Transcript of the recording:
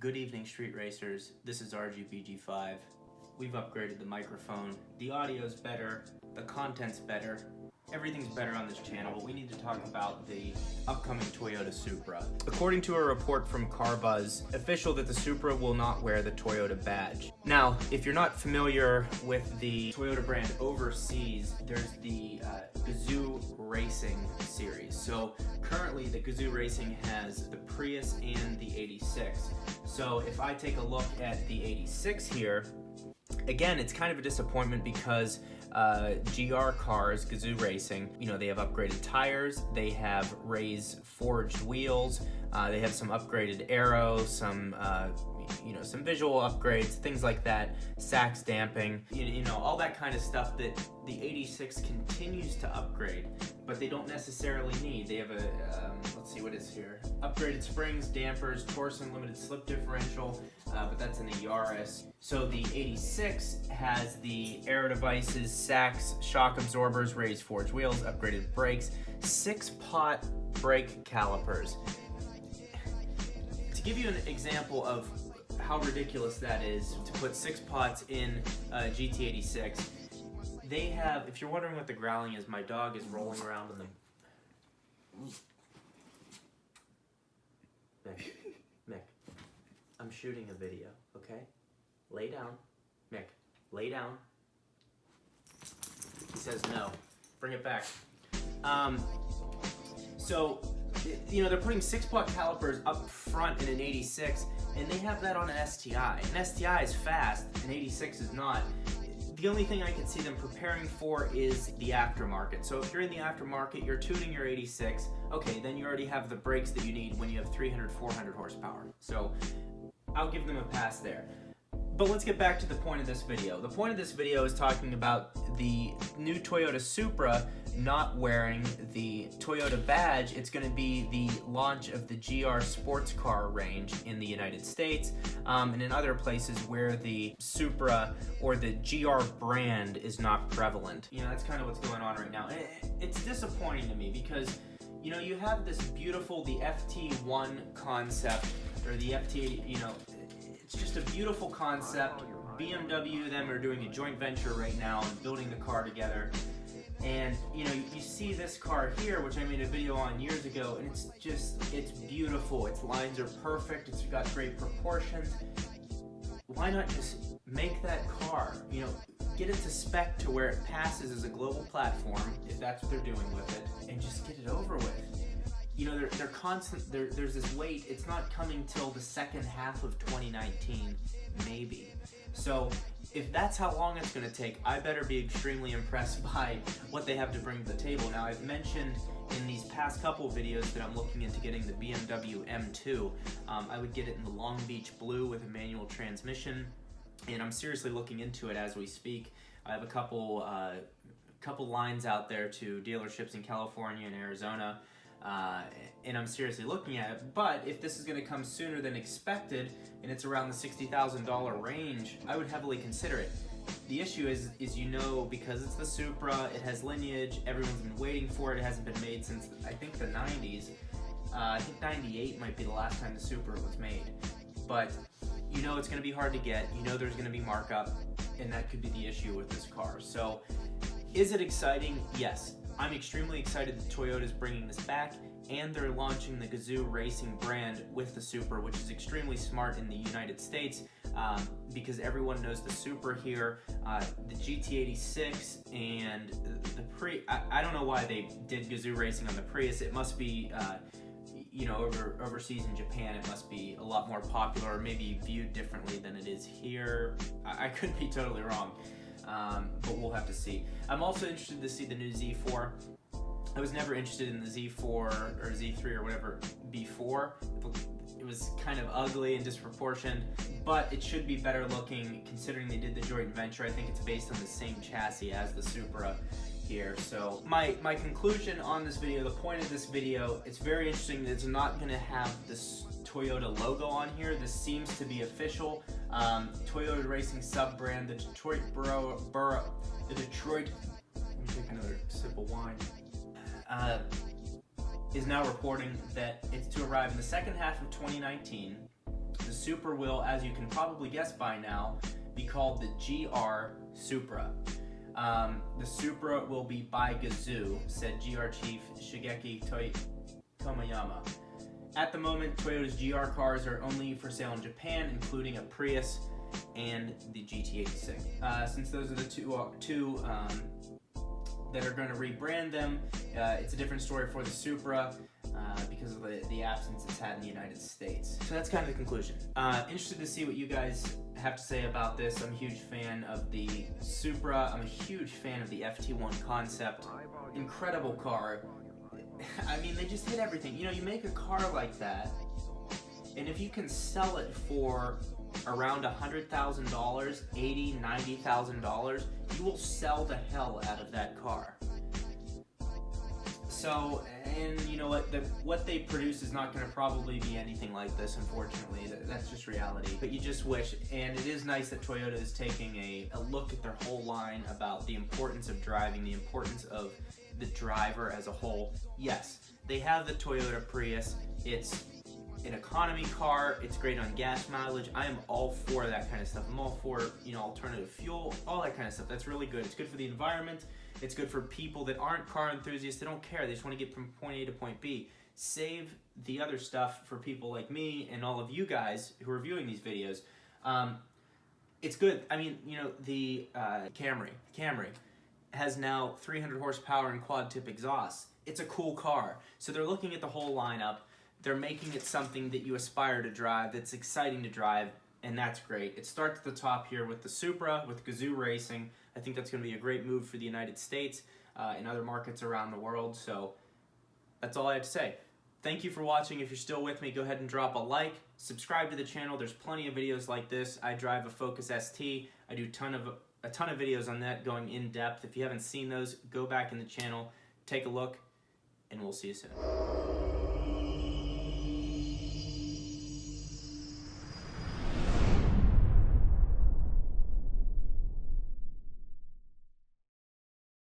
Good evening, street racers. This is RGBG5. We've upgraded the microphone. The audio's better, the content's better, everything's better on this channel, but we need to talk about the upcoming Toyota Supra. According to a report from CarBuzz, official that the Supra will not wear the Toyota badge. Now, if you're not familiar with the Toyota brand overseas, there's the Gazoo Racing series. So currently the Gazoo Racing has the Prius and the 86. So if I take a look at the 86 here, again, it's kind of a disappointment because GR cars, Gazoo Racing, you know, they have upgraded tires, they have raised forged wheels, they have some upgraded aero, some some visual upgrades, things like that, sax damping, you know, all that kind of stuff that the 86 continues to upgrade, but they don't necessarily need. They have a, let's see what is here, upgraded springs, dampers, torsion limited slip differential, but that's in the Yaris. So the 86 has the aero devices, sax, shock absorbers, raised forged wheels, upgraded brakes, 6-pot brake calipers. To give you an example of how ridiculous that is, to put 6 pots in GT86, they have, if you're wondering what the growling is, my dog is rolling around in the... Mick, I'm shooting a video, okay? Lay down. Mick, lay down. He says no. Bring it back. So, you know, they're putting 6-pot calipers up front in an 86, and they have that on an STI. An STI is fast, an 86 is not. The only thing I can see them preparing for is the aftermarket. So if you're in the aftermarket, you're tuning your 86, okay, then you already have the brakes that you need when you have 300, 400 horsepower. So I'll give them a pass there. But let's get back to the point of this video. The point of this video is talking about the new Toyota Supra not wearing the Toyota badge. It's going to be the launch of the GR sports car range in the United States and in other places where the Supra or the GR brand is not prevalent. You know, that's kind of what's going on right now. It's disappointing to me because, you know, you have this beautiful, the FT1 concept, or the FT, you know, it's just a beautiful concept. BMW, them are doing a joint venture right now and building the car together. And, you know, you see this car here, which I made a video on years ago, and it's beautiful. Its lines are perfect. It's got great proportions. Why not just make that car, you know, get it to spec to where it passes as a global platform, if that's what they're doing with it, and just get it over with. You know, they're constant, there's this wait. It's not coming till the second half of 2019, maybe. So if that's how long it's going to take, I better be extremely impressed by what they have to bring to the table. Now, I've mentioned in these past couple videos that I'm looking into getting the BMW M2. I would get it in the Long Beach blue with a manual transmission, and I'm seriously looking into it as we speak. I have a couple lines out there to dealerships in California and Arizona. And I'm seriously looking at it, but if this is going to come sooner than expected and it's around the $60,000 range, I would heavily consider it. The issue is you know, because it's the Supra, it has lineage, everyone's been waiting for it, it hasn't been made since I think the 90s. I think 98 might be the last time the Supra was made. But you know it's going to be hard to get, you know there's going to be markup, and that could be the issue with this car. So is it exciting? Yes. I'm extremely excited that Toyota is bringing this back, and they're launching the Gazoo Racing brand with the Supra, which is extremely smart in the United States because everyone knows the Supra here, the GT86, and the Prius. I don't know why they did Gazoo Racing on the Prius. It must be, you know, overseas in Japan, it must be a lot more popular, or maybe viewed differently than it is here. I could be totally wrong. But we'll have to see. I'm also interested to see the new Z4. I was never interested in the Z4 or Z3 or whatever before. It was kind of ugly and disproportioned, but it should be better looking considering they did the joint venture. I think it's based on the same chassis as the Supra here. So my conclusion on this video, the point of this video, it's very interesting that it's not going to have this Toyota logo on here. This seems to be official. Toyota Racing sub-brand, the Detroit, let me take another sip of wine, is now reporting that it's to arrive in the second half of 2019 The Supra will, as you can probably guess by now, be called the GR Supra. The Supra will be by Gazoo, said GR chief Shigeki Tomoyama. At the moment, Toyota's GR cars are only for sale in Japan, including a Prius and the GT86. Since those are the two that are going to rebrand them, it's a different story for the Supra because of the absence it's had in the United States. So that's kind of the conclusion. Interested to see what you guys have to say about this. I'm a huge fan of the Supra. I'm a huge fan of the FT1 concept. Incredible car. I mean, they just hit everything. You know, you make a car like that, and if you can sell it for around $100,000, $80,000, $90,000, you will sell the hell out of that car. So, and you know what they produce is not going to probably be anything like this, unfortunately. That's just reality. But you just wish, and it is nice that Toyota is taking a look at their whole line about the importance of driving, the importance of the driver as a whole. Yes, they have the Toyota Prius. It's an economy car. It's great on gas mileage. I am all for that kind of stuff. I'm all for, you know, alternative fuel, all that kind of stuff. That's really good. It's good for the environment. It's good for people that aren't car enthusiasts. They don't care. They just want to get from point A to point B. Save the other stuff for people like me and all of you guys who are viewing these videos. It's good. I mean, you know, the Camry has now 300 horsepower and quad tip exhaust. It's a cool car. So they're looking at the whole lineup. They're making it something that you aspire to drive, that's exciting to drive, and that's great. It starts at the top here with the Supra, with Gazoo Racing. I think that's going to be a great move for the United States and other markets around the world. So that's all I have to say. Thank you for watching. If you're still with me, go ahead and drop a like. Subscribe to the channel. There's plenty of videos like this. I drive a Focus ST. I do a ton of videos on that going in depth. If you haven't seen those, go back in the channel, take a look, and we'll see you soon.